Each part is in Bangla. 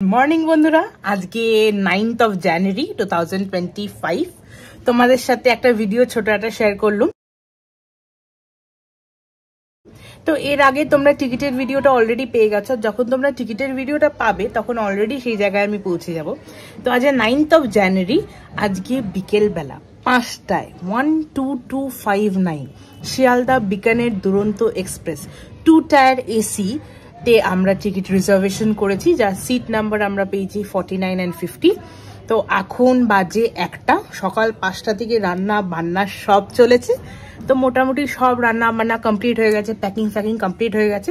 मॉर्निंग बंधुरा आज के 9th of January 2025 তোমাদের সাথে একটা ভিডিও ছোট একটা শেয়ার করলাম। তো এর আগে তোমরা টিকিটের ভিডিওটা অলরেডি পেয়ে গেছো। যখন তোমরা টিকিটের ভিডিওটা পাবে তখন অলরেডি সেই জায়গায় আমি পৌঁছে যাব। তো আজ 9th of January আজকে বিকেল বেলা 5টায় 12259 Sealdah Bikaner Duronto express 2 tyre AC তে আমরা টিকিট রিজার্ভেশন করেছি, যার সিট নাম্বার আমরা পেয়েছি 49 and 50। তো এখন বাজে 1টা, সকাল 5টা থেকে রান্না বান্না সব চলেছে। তো মোটামুটি সব রান্না বান্না কমপ্লিট হয়ে গেছে, প্যাকিং কমপ্লিট হয়ে গেছে।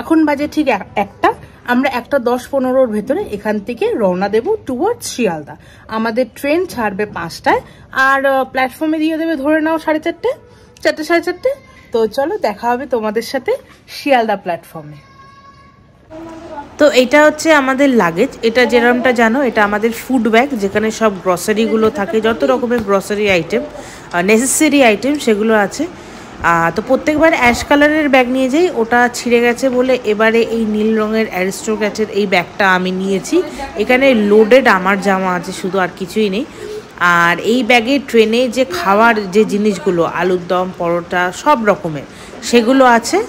এখন বাজে ঠিক 1টা, আমরা 1:10-15 ভেতরে এখান থেকে রওনা দেব টুয়ার্ডস শিয়ালদা। আমাদের ট্রেন ছাড়বে 5টায় আর প্ল্যাটফর্মে দিয়ে দেবে ধরে নাও 4:30, 4:30। তো চলো দেখা হবে তোমাদের সাথে শিয়ালদা প্ল্যাটফর্মে। তো এটা হচ্ছে আমাদের লাগেজ। এটা যেরকমটা জানো, এটা আমাদের ফুড ব্যাগ, যেখানে সব গ্রসারিগুলো থাকে, যত রকমের গ্রসারি আইটেম, নেসেসারি আইটেম সেগুলো আছে। তো প্রত্যেকবার অ্যাশ কালারের ব্যাগ নিয়ে যাই, ওটা ছিঁড়ে গেছে বলে এবারে এই নীল রঙের অ্যারিস্টোক্র্যাটের এই ব্যাগটা আমি নিয়েছি। এখানে লোডেড আমার জামা আছে শুধু, আর কিছুই নেই। আর এই ব্যাগে ট্রেনে যে খাওয়ার যে জিনিসগুলো, আলুর দম, পরোটা, সব রকমের সেগুলো আছে।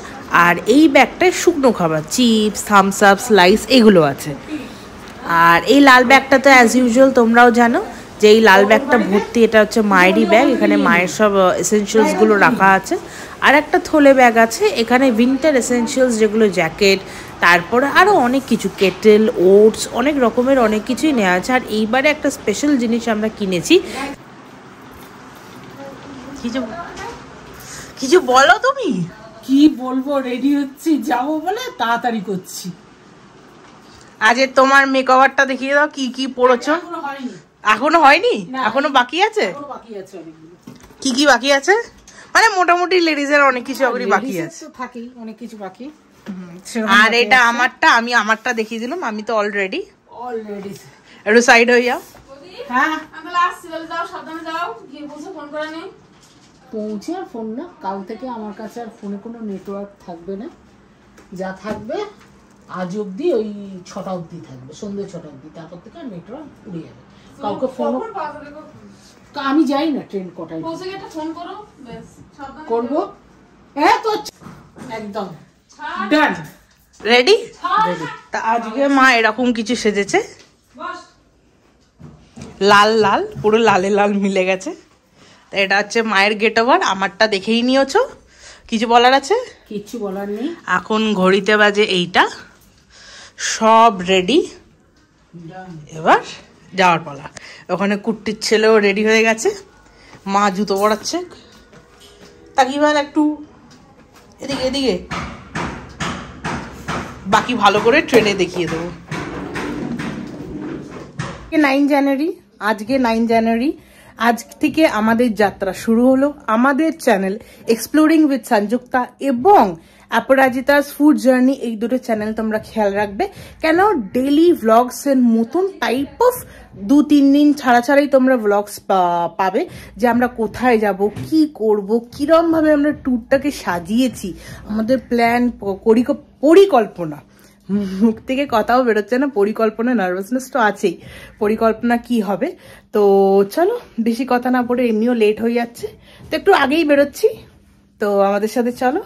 আর এই ব্যাগটায় শুকনো খাবার, চিপস, থামস আপ, স্লাইস এগুলো আছে। আর এই লাল ব্যাগটা তো অ্যাজ ইউজুয়াল তোমরাও জানো যে এই লাল ব্যাগটা ভর্তি, এটা হচ্ছে মায়েরই ব্যাগ। এখানে মায়ের সব এসেনশিয়ালসগুলো রাখা আছে। আর একটা থলে ব্যাগ আছে, এখানে উইন্টার এসেনশিয়ালস যেগুলো জ্যাকেট, তারপরে আরও অনেক কিছু, কেটেল, ওটস, অনেক রকমের অনেক কিছুই নেওয়া আছে। আর এইবারে একটা স্পেশাল জিনিস আমরা কিনেছি। কিছু বলো তুমি। কি বলবো, রেডি হচ্ছি যাবো বলে তাড়াতাড়ি করছি। আজ তোমার মেকওভারটা দেখিয়ে দাও, কি কি পড়েছো। এখনো হয়নি, এখনো বাকি আছে। কি কি বাকি আছে? মানে মোটামুটি লেডিজের অনেক কিছু বাকি আছে, থাকেই অনেক কিছু বাকি। আর এটা আমারটা, আমি আমারটা দেখিয়ে দিলাম। আমি তো অলরেডি একটু সাইড হয়ে যাও। হ্যাঁ পৌঁছে আর ফোন না, কাল থেকে আমার কাছে আর ফোনে কোনো নেটওয়ার্ক থাকবে না। যা থাকবে আজ অব্দি ওই 6টা অব্দি থাকবে, সন্ধ্যে 6টা অব্দি। তারপর থেকে নেটওয়ার্ক উড়ে যাবে। কাউকে ফোন আমি যাই না, ট্রেন কটায় করবো। হ্যাঁ তো একদম ডান, রেডি। তা আজকে মা এরকম কিছু সেজেছে, লাল লাল, পুরো লালে লাল মিলে গেছে। তা এটা হচ্ছে মায়ের গেট ওভার। আমারটা দেখেই নিয়েছো, কিছু বলার আছে? কিছু বলার নেই। এখন ঘড়িতে বাজে এইটা, সব রেডি, এবার যাওয়ার পালা। ওখানে কুট্টির ছেলেও রেডি হয়ে গেছে, মা জুতো পরাচ্ছে। তাকিবার একটু এদিকে এদিকে, বাকি ভালো করে ট্রেনে দেখিয়ে দেবো। 9 জানুয়ারি, আজকে 9 জানুয়ারি, আজ থেকে আমাদের যাত্রা শুরু হলো। আমাদের চ্যানেল এক্সপ্লোরিং উইথ সংযুক্তা এবং অপরাজিতাস ফুড জার্নি, এই দুটো চ্যানেল তোমরা খেয়াল রাখবে। কেন ডেইলি ভ্লগস এর মতন টাইপ অফ 2-3 দিন ছাড়া ছাড়াই তোমরা ভ্লগস পাবে, যে আমরা কোথায় যাব, কি করব, কিরম ভাবে আমরা ট্যুরটাকে সাজিয়েছি, আমাদের প্ল্যান, পরিকল্পনা। মুখ থেকে কথাও বেরোচ্ছে না, পরিকল্পনা, নার্ভাসনেস তো আছেই, পরিকল্পনা কি হবে। তো চলো বেশি কথা না বলে, এমনিও লেট হয়ে যাচ্ছে, তো একটু আগেই বেরোচ্ছি। তো আমাদের সাথে চলো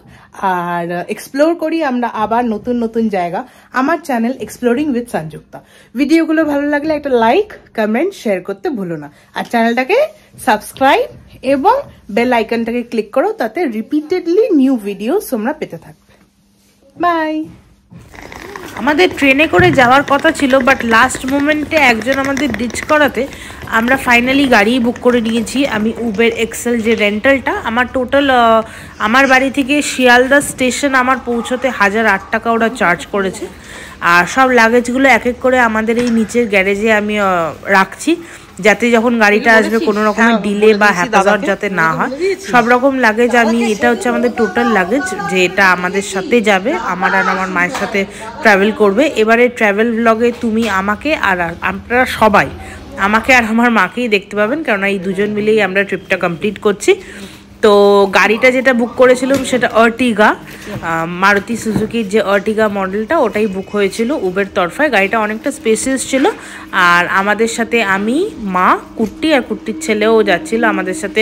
আর এক্সপ্লোর করি আমরা আবার নতুন নতুন জায়গা। আমার চ্যানেল এক্সপ্লোরিং উইথ সংযুক্তা। ভিডিওগুলো ভালো লাগলে একটা লাইক, কমেন্ট, শেয়ার করতে ভুলো না। আর চ্যানেলটাকে সাবস্ক্রাইব এবং বেল আইকনটাকে ক্লিক করো, তাতে রিপিটেডলি নিউ ভিডিও তোমরা পেতে থাকবে। বাই। আমাদের ট্রেনে করে যাওয়ার কথা ছিল, বাট লাস্ট মোমেন্টে একজন আমাদের ডিচ করাতে আমরা ফাইনালি গাড়ি বুক করে নিয়েছি। আমি উবের এক্সেল যে রেন্টালটা, আমার টোটাল আমার বাড়ি থেকে শিয়ালদা স্টেশন আমার পৌঁছতে 1008 টাকা ওরা চার্জ করেছে। আর সব লাগেজগুলো এক এক করে আমাদের এই নিচের গ্যারেজে আমি রাখছি, যাতে যখন গাড়িটা আসবে কোনো রকমের ডিলে বা হ্যাপাজার্ড যাতে না হয়। সব রকম লাগেজ আমি, এটা হচ্ছে আমাদের টোটাল লাগেজ, যে এটা আমাদের সাথে যাবে, আমার আর আমার মায়ের সাথে ট্রাভেল করবে। এবারে ট্রাভেল ব্লগে তুমি আমাকে আর আপনারা সবাই আমাকে আর আমার মাকেই দেখতে পাবেন, কারণ এই দুজন মিলেই আমরা ট্রিপটা কমপ্লিট করছি। তো গাড়িটা যেটা বুক করেছিলাম সেটা আর্টিগা, মারুতি সুজুকির যে আর্টিগা মডেলটা, ওটাই বুক হয়েছিল উবের তরফায়। গাড়িটা অনেকটা স্পেসিয়াস ছিল। আর আমাদের সাথে আমি, মা, কুট্টি আর কুট্টির ছেলেও যাচ্ছিল আমাদের সাথে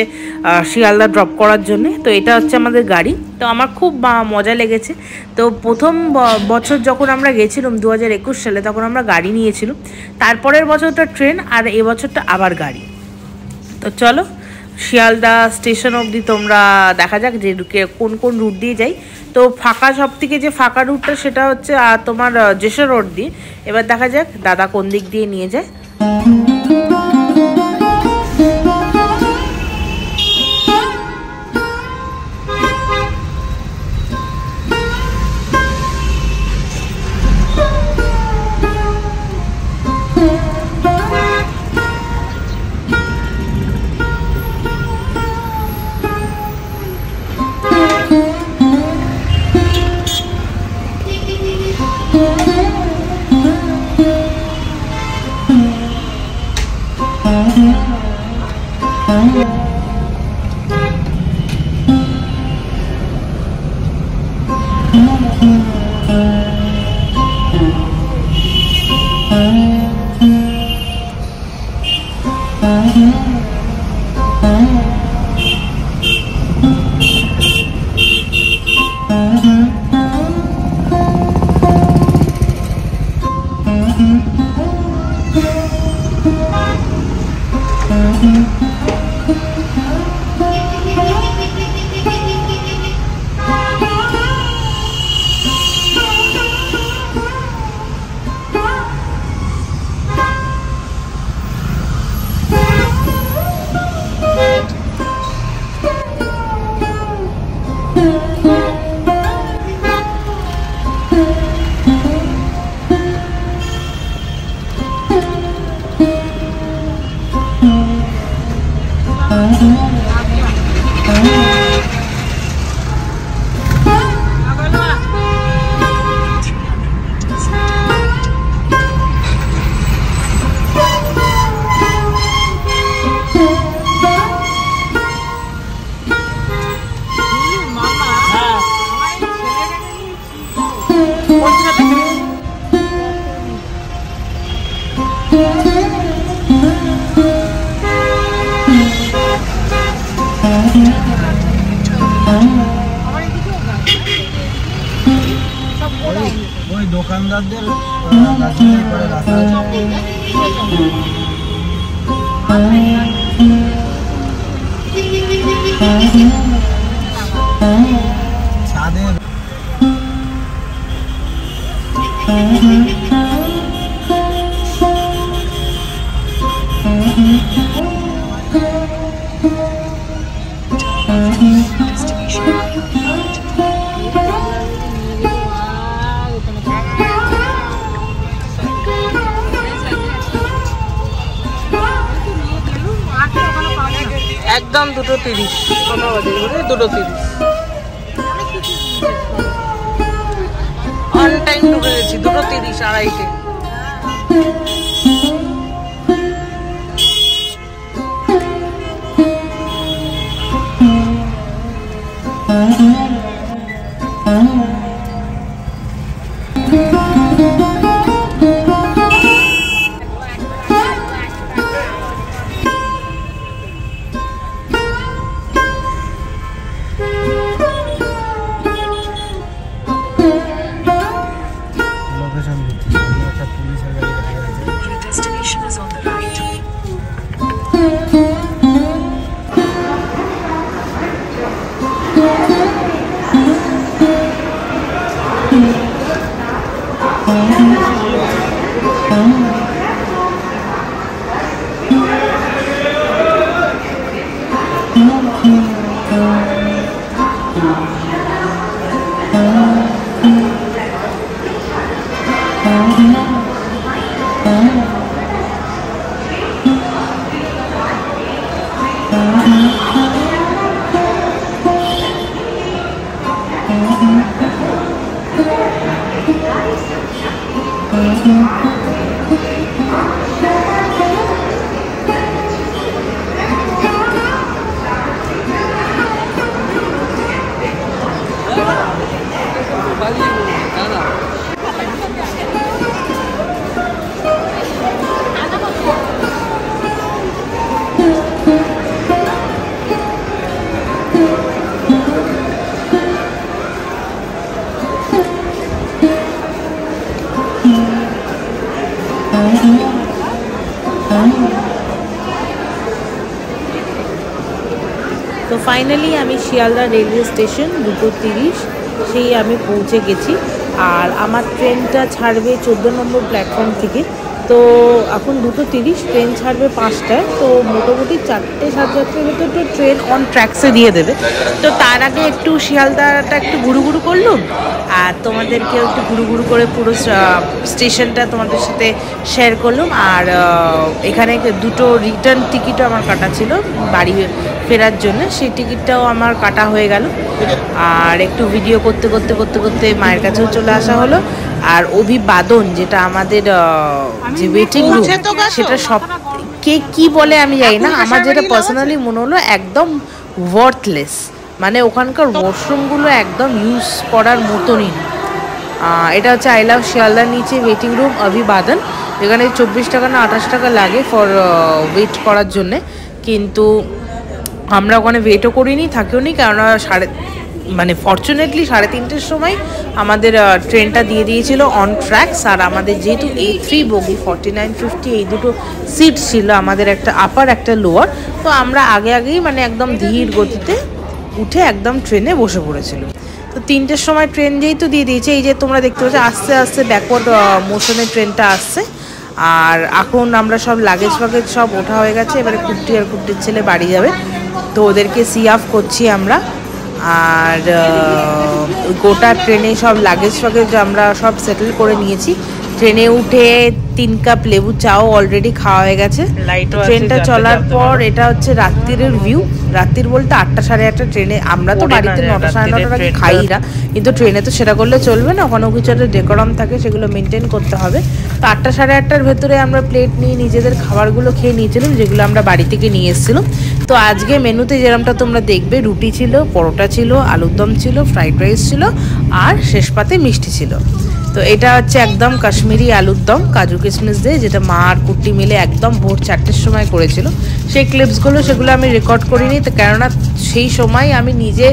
শিয়ালদা ড্রপ করার জন্য। তো এটা হচ্ছে আমাদের গাড়ি। তো আমার খুব মজা লেগেছে। তো প্রথম বছর যখন আমরা গেছিলাম 2021 সালে, তখন আমরা গাড়ি নিয়েছিলাম। তারপরের বছরটা ট্রেন, আর এবছরটা আবার গাড়ি। তো চলো শিয়ালদা স্টেশন অবধি তোমরা দেখা যাক যে কোন কোন রুট দিয়ে যাই। তো ফাঁকা, সব থেকে যে ফাঁকা রুটটা সেটা হচ্ছে তোমার যেশোর রোড দিয়ে। এবার দেখা যাক দাদা কোন দিক দিয়ে নিয়ে যায়। ওই দোকানদারদের করে রাখা ছাদে একদম 2:30, 2:30 অন টাইম ঢুকে গেছি। 2:30, 2:30। তো ফাইনালি আমি শিয়ালদা রেলওয়ে স্টেশন 2:30 সেই আমি পৌঁছে গেছি। আর আমার ট্রেনটা ছাড়বে 14 নম্বর প্ল্যাটফর্ম থেকে। তো এখন 2:30, ট্রেন ছাড়বে 5টায়। তো মোটামুটি 4টে 4:30 ভেতর তো ট্রেন অন ট্র্যাকসে দিয়ে দেবে। তো তার আগে একটু শিয়ালদাটা একটু ঘুরু করলাম, আর তোমাদেরকেও একটু ঘুরু করে পুরো স্টেশনটা তোমাদের সাথে শেয়ার করলাম। আর এখানে দুটো রিটার্ন টিকিটও আমার কাটা ছিল বাড়ি ফেরার জন্য, সেই টিকিটটাও আমার কাটা হয়ে গেল। আর একটু ভিডিও করতে মায়ের কাছেও চলে আসা হলো। আর অভিবাদন, যেটা আমাদের যে ওয়েটিং রুম, সেটা সব কে কি বলে আমি জানি না, আমার যেটা পার্সোনালি মনে হলো একদম ওয়ার্থলেস। মানে ওখানকার ওয়াশরুমগুলো একদম ইউজ করার মতনই না। এটা হচ্ছে আই লাভ শিয়ালদার নিচে ওয়েটিং রুম অভিবাদন, যেখানে 24 টাকা না 28 টাকা লাগে ফর ওয়েট করার জন্যে। কিন্তু আমরা ওখানে ওয়েটও করিনি, থাকিও নি, কেননা ফর্চুনেটলি 3:30-এর সময় আমাদের ট্রেনটা দিয়ে দিয়েছিল অন ট্র্যাকস। আর আমাদের যেহেতু A3 বগি 49-50 এই দুটো সিট ছিল, আমাদের একটা আপার একটা লোয়ার, তো আমরা আগেই একদম ধীর গতিতে উঠে একদম ট্রেনে বসে পড়েছিল। তো 3টের সময় ট্রেন যেহেতু দিয়ে দিয়েছে, এই যে তোমরা দেখতে পাচ্ছ আস্তে আস্তে ব্যাকওয়ার্ড মোশনে ট্রেনটা আসছে। আর এখন আমরা সব লাগেজ সব ওঠা হয়ে গেছে। এবারে কুট্টি আর কুট্টির ছেলে বাড়ি যাবে, তো ওদেরকে সি অফ করছি আমরা। আর গোটা ট্রেনে সব লাগেজ আমরা সব সেটেল করে নিয়েছি। ট্রেনে উঠে 3 কাপ লেবু চাও অলরেডি খাওয়া হয়ে গেছে। ট্রেনটা চলার পর এটা হচ্ছে রাত্রির ভিউ। রাত্রির বলতে 8টা 8:30 ট্রেনে, আমরা তো বাড়িতে 9টা 9:30 আগে খাই না, কিন্তু ট্রেনে তো সেটা করলে চলবে না, ওখানেও কিছু একটা ডেকোরাম থাকে, সেগুলো মেনটেন করতে হবে। তো 8টা 8:30-এর ভেতরে আমরা প্লেট নিয়ে নিজেদের খাবারগুলো খেয়ে নিয়েছিলাম, যেগুলো আমরা বাড়ি থেকে নিয়ে এসেছিলাম। তো আজকে মেনুতে যেরকমটা তোমরা দেখবে, রুটি ছিল, পরোটা ছিল, আলুর দম ছিল, ফ্রাইড রাইস ছিল, আর শেষ পাতে মিষ্টি ছিল। তো এটা হচ্ছে একদম কাশ্মীরি আলুর দম কাজু কিশমিশ দিয়ে, যেটা মা আর কুট্টি মিলে একদম ভোর 4টের সময় করেছিল। সেই ক্লিপসগুলো সেগুলো আমি রেকর্ড করিনি, তো কেননা সেই সময় আমি নিজে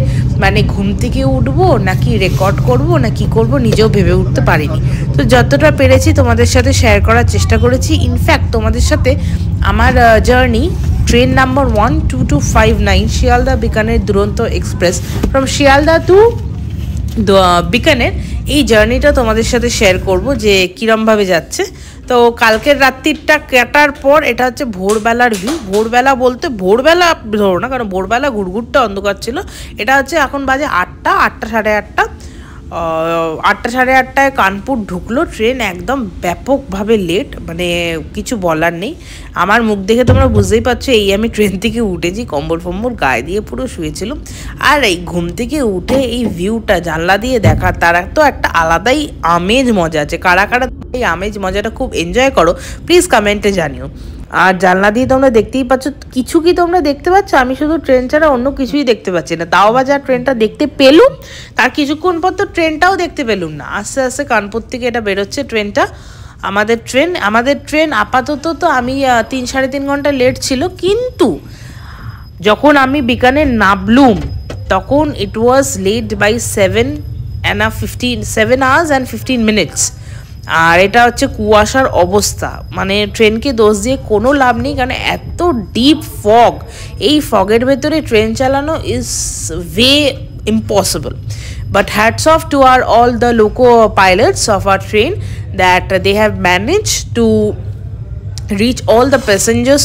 ঘুম থেকে উঠবো নাকি রেকর্ড করব না কি করব নিজেও ভেবে উঠতে পারিনি। তো যতটা পেরেছি তোমাদের সাথে শেয়ার করার চেষ্টা করেছি। ইনফ্যাক্ট তোমাদের সাথে আমার journey train number 12259 Sealdah Bikaner Duronto express from Sealdah to Bikaner, এই জার্নিটা তোমাদের সাথে শেয়ার করব যে কীরমভাবে যাচ্ছে। তো কালকের রাত্রিটা কাটার পর এটা হচ্ছে ভোরবেলার ভিউ। ভোরবেলা বলতে ভোরবেলা ধরো না, কারণ ভোরবেলা ঘুরঘুরটা অন্ধকার ছিল। এটা হচ্ছে এখন বাজে 8টা 8:30। 8টা 8:30টায় কানপুর ঢুকলো ট্রেন, একদম ব্যাপকভাবে লেট, কিছু বলার নেই। আমার মুখ দেখে তোমরা বুঝতেই পারছো, এই আমি ট্রেন থেকে উঠেছি, কম্বল ফম্বল গায়ে দিয়ে পুরো শুয়েছিলাম। আর এই ঘুম থেকে উঠে এই ভিউটা জানলা দিয়ে দেখা, তার তো একটা আলাদাই আমেজ মজা আছে। কারা এই আমেজ মজাটা খুব এনজয় করো প্লিজ কমেন্টে জানিও। আর জানলা দিয়ে তোমরা দেখতেই পাচ্ছ, কিছু কি তোমরা দেখতে পাচ্ছ? আমি শুধু ট্রেন ছাড়া অন্য কিছুই দেখতে পাচ্ছি না। তাও বা যা ট্রেনটা দেখতে পেলুম, তার কিছুক্ষণ পর তো ট্রেনটাও দেখতে পেলুম না। আস্তে আস্তে কানপুর থেকে এটা বেরোচ্ছে ট্রেনটা। আমাদের ট্রেন আপাতত তো আমি 3-3.5 ঘন্টা লেট ছিল, কিন্তু যখন আমি বিকানের নামলুম তখন it was late by 7 hours and 15 minutes। আর এটা হচ্ছে কুয়াশার অবস্থা, ট্রেনকে দোষ দিয়ে কোনো লাভ নেই, কারণ এত ডিপ ফগ, এই ফগের ভেতরে ট্রেন চালানো is way impossible. But hats off to all the loco pilots of our train that they have managed to reach all the passengers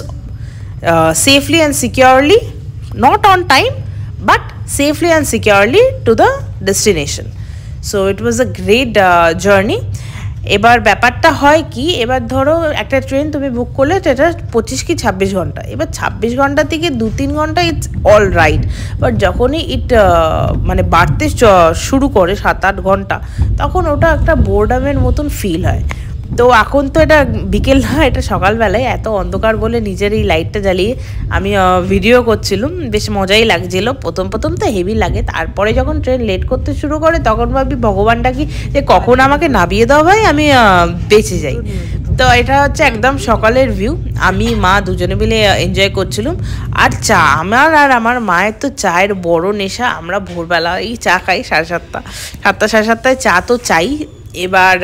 safely and securely, not on time, but safely and securely to the destination. So it was a great journey. এবার ব্যাপারটা হয় কি, এবার ধরো একটা ট্রেন তুমি বুক করলে সেটা 25 কি 26 ঘন্টা, এবার 26 ঘন্টা থেকে 2-3 ঘন্টা ইটস অল রাইট। বাট যখনই বাড়তে শুরু করে 7-8 ঘন্টা, তখন ওটা একটা বোরডামের মতন ফিল হয়। তো এখন তো এটা বিকেল না, এটা সকালবেলায়, এত অন্ধকার বলে নিজের এই লাইটটা জ্বালিয়ে আমি ভিডিও করছিলাম, বেশ মজাই লাগছিল। প্রথম তো হেভি লাগে, তারপরে যখন ট্রেন লেট করতে শুরু করে তখন ভাবি ভগবানটা কি যে কখন আমাকে নামিয়ে দেওয়া হয়, আমি বেঁচে যাই। তো এটা হচ্ছে একদম সকালের ভিউ, আমি মা দুজনে মিলে এনজয় করছিলাম। আর চা, আমার আর আমার মায়ের তো চায়ের বড় নেশা। আমরা ভোরবেলা এই চা খাই 7:30 7:30 চা তো চাই। এবার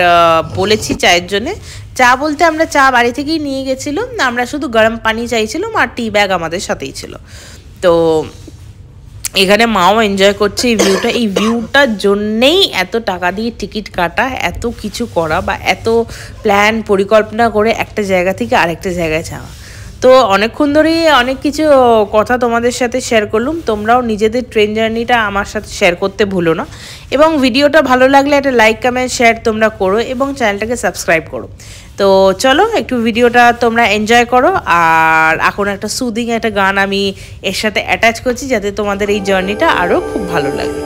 বলেছি চায়ের জন্যে, চা বলতে আমরা চা বাড়ি থেকেই নিয়ে গেছিলাম, আমরা শুধু গরম পানি চাইছিলাম আর টি ব্যাগ আমাদের সাথেই ছিল। তো এখানে মাও এনজয় করছে এই ভিউটার জন্যেই এত টাকা দিয়ে টিকিট কাটা, এত কিছু করা বা এত প্ল্যান পরিকল্পনা করে একটা জায়গা থেকে আরেকটা জায়গায় যাওয়া। তো অনেকক্ষণ ধরেই অনেক কিছু কথা তোমাদের সাথে শেয়ার করলাম, তোমরাও নিজেদের ট্রেন জার্নিটা আমার সাথে শেয়ার করতে ভুলো না, এবং ভিডিওটা ভালো লাগলে একটা লাইক কমেন্ট শেয়ার তোমরা করো এবং চ্যানেলটাকে সাবস্ক্রাইব করো। তো চলো একটু ভিডিওটা তোমরা এনজয় করো, আর এখন একটা সুদিং একটা গান আমি এর সাথে অ্যাটাচ করছি যাতে তোমাদের এই জার্নিটা আরও খুব ভালো লাগে।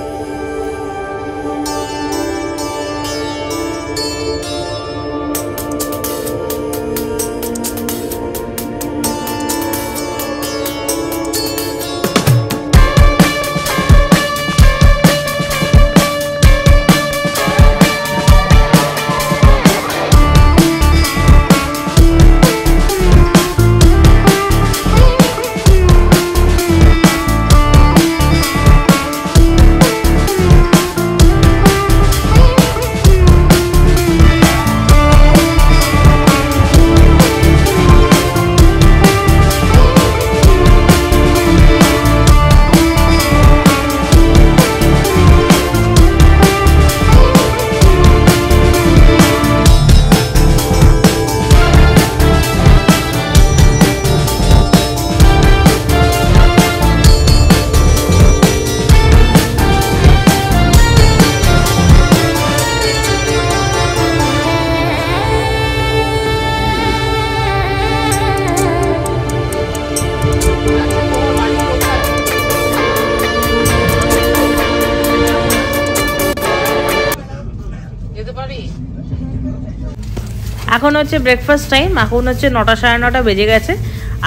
এখন হচ্ছে ব্রেকফাস্ট টাইম, এখন হচ্ছে 9টা সাড়ে 9টা বেজে গেছে।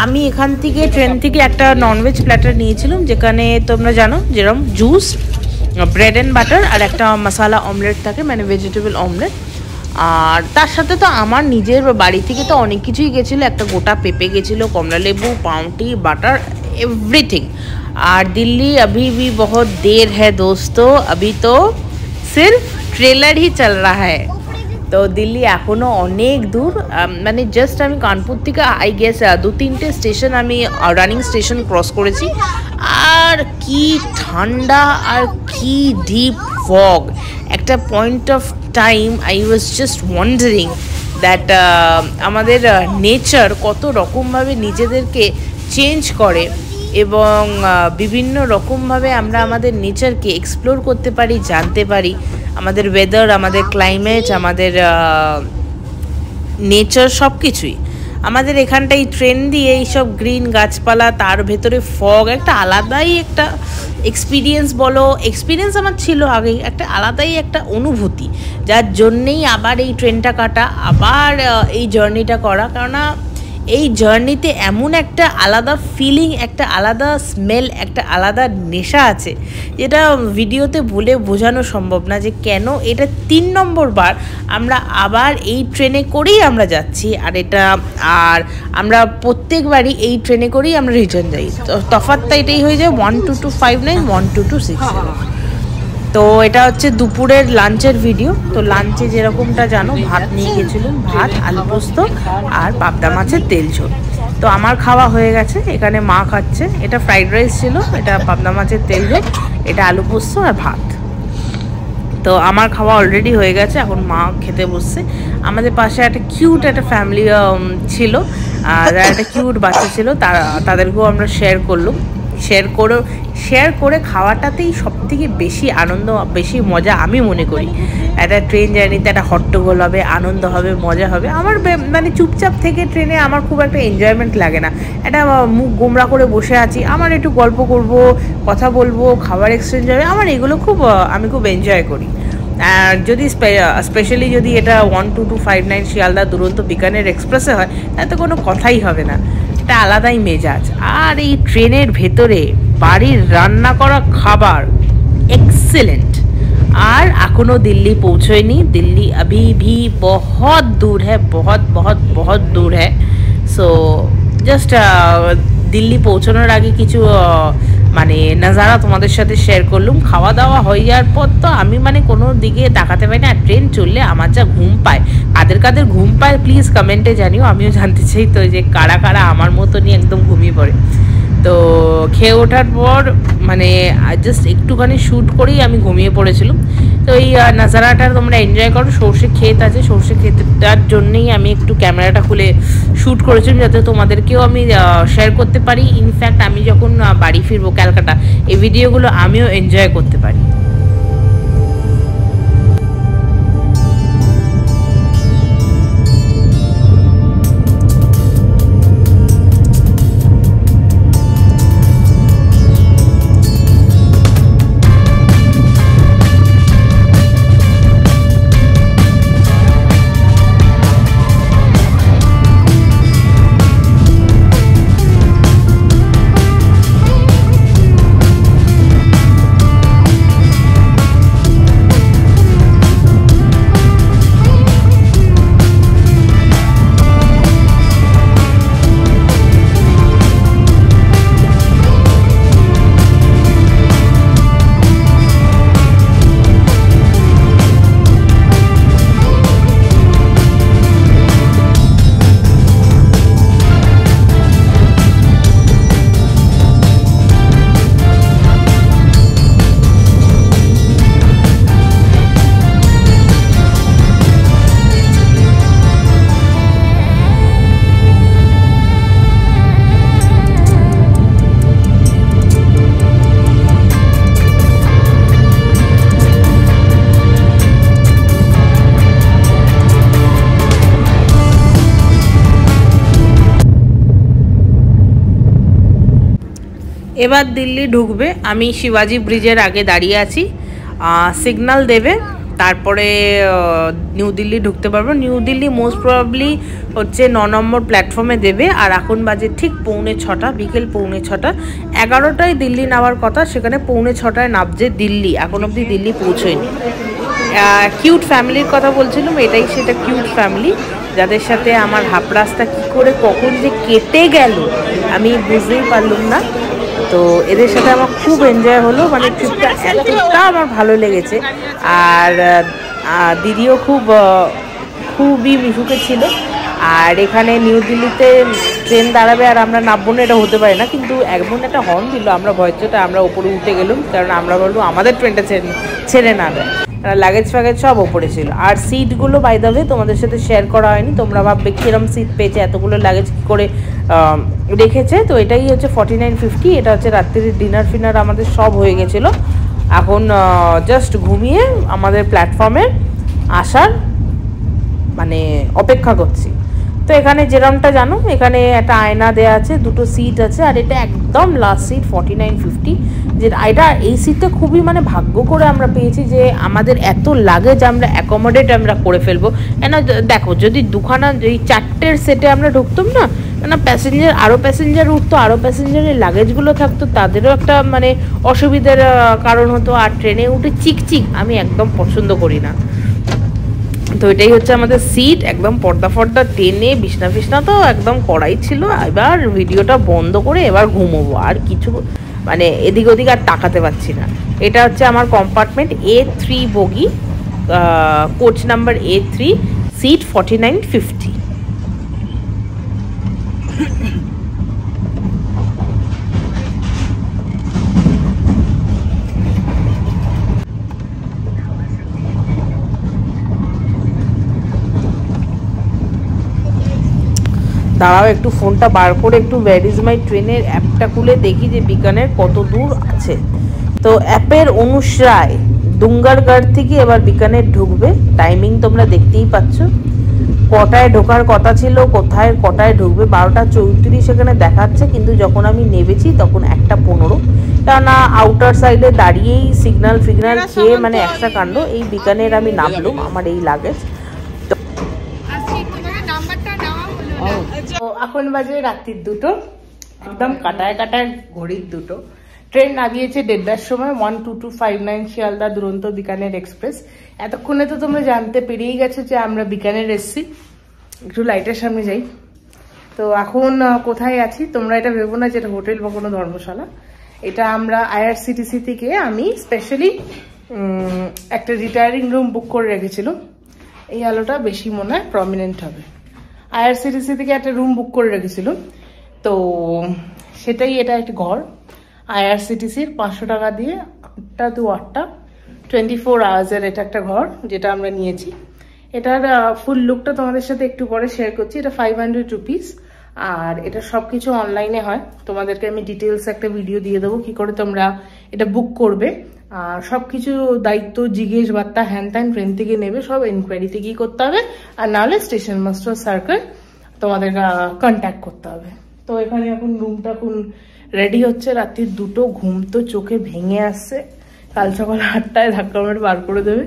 আমি এখান থেকে ট্রেন থেকে একটা ননভেজ প্ল্যাটার নিয়েছিলাম, যেখানে তোমরা জানো যেরকম জুস, ব্রেড অ্যান্ড বাটার আর একটা মশালা অমলেট থাকে, মানে ভেজিটেবল অমলেট। আর তার সাথে তো আমার নিজের বাড়ি থেকে তো অনেক কিছুই গেছিলো, একটা গোটা পেঁপে গেছিলো, কমলা লেবু, পাউরুটি, বাটার, এভরিথিং। আর দিল্লি अभी भी बहुत देर है दोस्तों, अभी तो सिर्फ ट्रेलर ही चल रहा है। তো দিল্লি এখনও অনেক দূর, মানে জাস্ট আমি কানপুর থেকে আই গেস 2-3টে স্টেশন আমি রানিং স্টেশন ক্রস করেছি। আর কি ঠান্ডা আর কি ডিপ ফগ, একটা point of time I was just wandering that আমাদের নেচার কত রকমভাবে নিজেদেরকে চেঞ্জ করে, এবং বিভিন্ন রকমভাবে আমরা আমাদের নেচারকে এক্সপ্লোর করতে পারি, জানতে পারি। আমাদের ওয়েদার, আমাদের ক্লাইমেট, আমাদের নেচার সব কিছুই আমাদের এখানটাই ট্রেন দিয়ে এইসব গ্রিন গাছপালা, তার ভেতরে ফগ, একটা আলাদাই একটা এক্সপিরিয়েন্স বলো, এক্সপিরিয়েন্স আমার ছিল আগেই, একটা আলাদাই একটা অনুভূতি, যার জন্যেই আবার এই ট্রেনটা কাটা, আবার এই জার্নিটা করা। কেননা এই জার্নিতে এমন একটা আলাদা ফিলিং, একটা আলাদা স্মেল, একটা আলাদা নেশা আছে, যেটা ভিডিওতে বলে বোঝানো সম্ভব না যে কেন এটা 3 নম্বর বার আমরা আবার এই ট্রেনে করেই আমরা যাচ্ছি। আর আমরা প্রত্যেকবারই এই ট্রেনে করেই আমরা রিটার্ন যাই। তফাৎটা এটাই হয়ে যায় 12259, 12267। তো এটা হচ্ছে দুপুরের লাঞ্চের ভিডিও। তো লাঞ্চে যেরকমটা জানো, ভাত নিয়ে গেছিলাম, ভাত, আলু পোস্ত আর পাবদা মাছের তেল ঝোল। তো আমার খাওয়া হয়ে গেছে, এখানে মা খাচ্ছে। এটা ফ্রাইড রাইস ছিল, এটা পাবদা মাছের তেল ঝোল, এটা আলু পোস্ত আর ভাত। তো আমার খাওয়া অলরেডি হয়ে গেছে, এখন মা খেতে বসছে। আমাদের পাশে একটা কিউট একটা ফ্যামিলি ছিল, আর একটা কিউট বাচ্চা ছিল, তাদেরকেও আমরা শেয়ার করলাম। শেয়ার করে খাওয়াটাতেই সবথেকে বেশি আনন্দ, বেশি মজা আমি মনে করি। একটা ট্রেন জার্নিতে একটা হট্টগোল হবে, আনন্দ হবে, মজা হবে। আমার মানে চুপচাপ থেকে ট্রেনে আমার খুব একটা এনজয়মেন্ট লাগে না। একটা মুখ গোমরা করে বসে আছি, আমার একটু গল্প করব, কথা বলবো, খাবার এক্সচেঞ্জ হবে, আমার এগুলো আমি খুব এনজয় করি। আর যদি স্পেশালি যদি এটা 12259 শিয়ালদা দুরন্ত বিকানের এক্সপ্রেসে হয়, তাতে কোনো কথাই হবে না, একটা আলাদাই মেজাজ। আর এই ট্রেনের ভেতরে বাড়ির রান্না করা খাবার এক্সেলেন্ট। আর এখনও দিল্লি পৌঁছয়নি, দিল্লি अभी भी बहुत दूर है, बहुत बहुत बहुत दूर है। সো জাস্ট দিল্লি পৌঁছানোর আগে কিছু মানে নাজারা তোমাদের সাথে শেয়ার করলাম। খাওয়া দাওয়া হয়ে যাওয়ার পর তো আমি মানে কোনো দিকে তাকাতে পারি না, আর ট্রেন চললে আমার যা ঘুম পায়। কাদের কাদের ঘুম পায় প্লিজ কমেন্টে জানিও, আমিও জানতে চাই তো যে কারা কারা আমার মতনই একদম ঘুমিয়ে পড়ে। তো খেয়ে ওঠার পর মানে জাস্ট একটুখানি শ্যুট করেই আমি ঘুমিয়ে পড়েছিলাম। তো এই নাজারাটা তোমরা এনজয় করো। সর্ষে ক্ষেত আছে, সর্ষে ক্ষেতটার জন্যেই আমি একটু ক্যামেরাটা খুলে শ্যুট করেছিলাম, যাতে তোমাদেরকেও আমি শেয়ার করতে পারি। ইনফ্যাক্ট আমি যখন বাড়ি ফিরবো ক্যালকাটা, এই ভিডিওগুলো আমিও এনজয় করতে পারি। এবার দিল্লি ঢুকবে। আমি শিবাজি ব্রিজের আগে দাঁড়িয়ে আছি, সিগন্যাল দেবে, তারপরে নিউ দিল্লি ঢুকতে পারবো। নিউ দিল্লি মোস্ট প্রবাবলি হচ্ছে 9 নম্বর প্ল্যাটফর্মে দেবে। আর এখন বাজে ঠিক 6:45, বিকেল 6:45। 11টায় দিল্লি নামার কথা, সেখানে 6:45 নামছে দিল্লি। এখন অবধি দিল্লি পৌঁছয়নি। কিউট ফ্যামিলির কথা বলছিলাম, এটাই সেটা কিউট ফ্যামিলি, যাদের সাথে আমার হাফ রাস্তা কী করে কখন যে কেটে গেল আমি বুঝতেই পারলাম না। তো এদের সাথে আমার খুব এনজয় হলো, মানে ট্রিপটা এতটা আমার ভালো লেগেছে। আর দিদিও খুবই মিশুকে ছিল। আর এখানে নিউ দিল্লিতে ট্রেন দাঁড়াবে আর আমরা নামবো না, এটা হতে পারে না। কিন্তু একজন একটা হর্ন দিল, আমরা ভয়চোটা আমরা ওপরে উঠে গেলাম, কারণ আমরা বলবো আমাদের ট্রেনটা ছেড়ে না দেয়। লাগেজ ফ্যাগেজ সব ওপরে ছিল। আর সিটগুলো বাই দ্য ওয়ে তোমাদের সাথে শেয়ার করা হয়নি, তোমরা ভাববে কিরম সিট পেয়েছে, এতগুলো লাগেজ কী করে রেখেছে। তো এটাই হচ্ছে 4950। এটা হচ্ছে রাত্রির ডিনার ফিনার আমাদের সব হয়ে গেছিলো। এখন জাস্ট ঘুমিয়ে আমাদের প্ল্যাটফর্মে আসার মানে অপেক্ষা করছি। তো এখানে যেরমটা জানো, এখানে একটা আয়না দেওয়া আছে, দুটো সিট আছে, আর এটা একদম লাস্ট সিট 4950। যে এটা এই সিটটা খুবই মানে ভাগ্য করে আমরা পেয়েছি যে আমাদের এত লাগেজ আমরা অ্যাকোমোডেট আমরা করে ফেলবো। কেন দেখো, যদি দুখানা এই 4টের সেটে আমরা ঢুকতাম না, কেন আরও প্যাসেঞ্জার উঠতো, আরও প্যাসেঞ্জারের লাগেজগুলো থাকতো, তাদেরও একটা মানে অসুবিধার কারণ হতো। আর ট্রেনে উঠে চিকচিক আমি একদম পছন্দ করি না। তো এটাই হচ্ছে আমাদের সিট, একদম পর্দা ফর্দা টেনে, বিছনা ফিছনা তো একদম কড়াই ছিল। এবার ভিডিওটা বন্ধ করে এবার ঘুমোবো, আর কিছু মানে এদিক ওদিক আর তাকাতে পারছি না। এটা হচ্ছে আমার কম্পার্টমেন্ট A3 বগি, কোচ নাম্বার A3, সিট 4950। দাঁড়াও, একটু ফোনটা বার করে একটু ওয়্যার ইজ মাই ট্রেনের অ্যাপটা খুলে দেখি যে বিকানের কত দূর আছে। তো অ্যাপের অনুসারে ডুঙ্গারগড় থেকে এবার বিকানের ঢুকবে। টাইমিং তোমরা দেখতেই পাচ্ছ, কটায় ঢোকার কথা ছিল, কটায় ঢুকবে। 12:34 এখানে দেখাচ্ছে, কিন্তু যখন আমি নেমেছি তখন 1:15। কেননা আউটার সাইডে দাঁড়িয়েই সিগন্যাল ফিগনাল খেয়ে মানে একটা কাণ্ড। এই বিকানের আমি নামলাম, আমার এই লাগেজ। তো এখন বাজে রাত্রির 2টো, একদম কাটায় কাটায় ঘড়ির 2টো। ট্রেন নামিয়েছে 1:30টার সময়, 12259 শিয়ালদা দুরন্ত বিকানের এক্সপ্রেস। এতক্ষণে তো তোমরা জানতে পেরিয়েই গেছো যে আমরা বিকানের এসছি। একটু লাইটের সামনে যাই। তো এখন কোথায় আছি তোমরা এটা ভেবো না যে এটা হোটেল বা কোনো ধর্মশালা। এটা আমরা আইআরসিটিসি থেকে আমি স্পেশালি একটা রিটায়ারিং রুম বুক করে রেখেছিলাম। এই আলোটা বেশি মনে হয় প্রমিনেন্ট হবে। আইআরসিটিসি থেকে একটা রুম বুক করে রেখেছিলাম, তো সেটাই এটা একটা ঘর। আইআরসিটিসির 500 টাকা দিয়ে 8টা to 8টা 24 আওয়ার্সের এটা একটা ঘর, যেটা আমরা নিয়েছি। এটার ফুল লুকটা তোমাদের সাথে একটু পরে শেয়ার করছি। এটা 500 রুপিস, আর এটা সবকিছু অনলাইনে হয়। তোমাদেরকে আমি ডিটেলস একটা ভিডিও দিয়ে দেবো কি করে তোমরা এটা বুক করবে, আর সবকিছু দায়িত্ব জিজ্ঞেস বার্তা হ্যান ত্যান ট্রেন থেকে নেবে, সব এনকোয়ারিতে গিয়ে করতে হবে, আর নাহলে স্টেশন মাস্টার সার্কেল তোমাদের কন্ট্যাক্ট করতে হবে। তো এখানে এখন রুমটা এখন রেডি হচ্ছে। রাত্রি 2টো, ঘুম তো চোখে ভেঙে আসছে। কাল সকাল 8টায় ধাক্কা মেরে বার করে দেবে,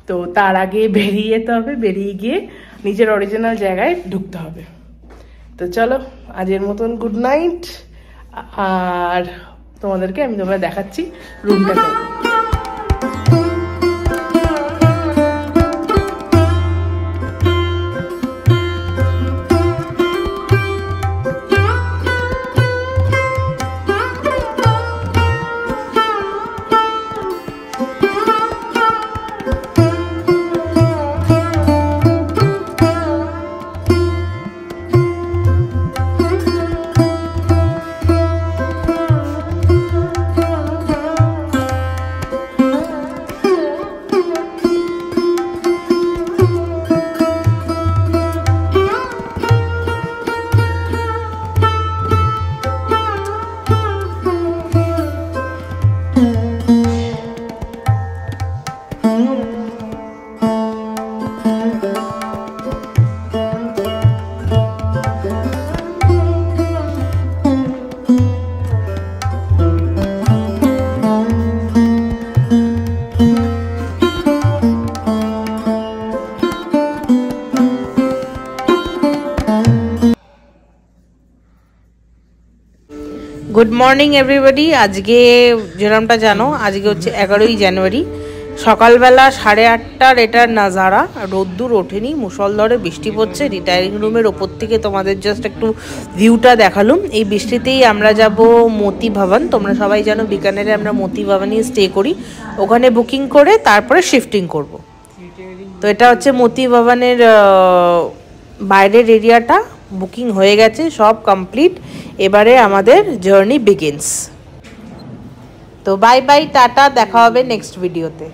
তো তার আগে বেরিয়ে যেতে হবে। বেরিয়ে গিয়ে নিজের অরিজিনাল জায়গায় ঢুকতে হবে। তো চলো আজের মতন গুড নাইট, আর তোমাদেরকে আমি তোমরা দেখাচ্ছি রুমটাকে। Good morning everybody. আজকে যেরকমটা জানো, আজকে হচ্ছে 11ই জানুয়ারি। সকালবেলা 8:30টার এটার নাজারা। রোদ্দুর ওঠেনি, মুষলধারে বৃষ্টি পড়ছে। রিটায়ারিং রুমের ওপর থেকে তোমাদের জাস্ট একটু ভিউটা দেখালুম। এই বৃষ্টিতেই আমরা যাব মতি ভবন। তোমরা সবাই জানো বিকানেরে আমরা মতি ভবনেই স্টে করি, ওখানে বুকিং করে তারপরে শিফটিং করব। তো এটা হচ্ছে মতি ভবনের বাইরের এরিয়াটা। বুকিং হয়ে গেছে, সব কমপ্লিট। এবারে আমাদের জার্নি বিগিনস। তো বাই বাই, টাটা, দেখা হবে নেক্সট ভিডিওতে।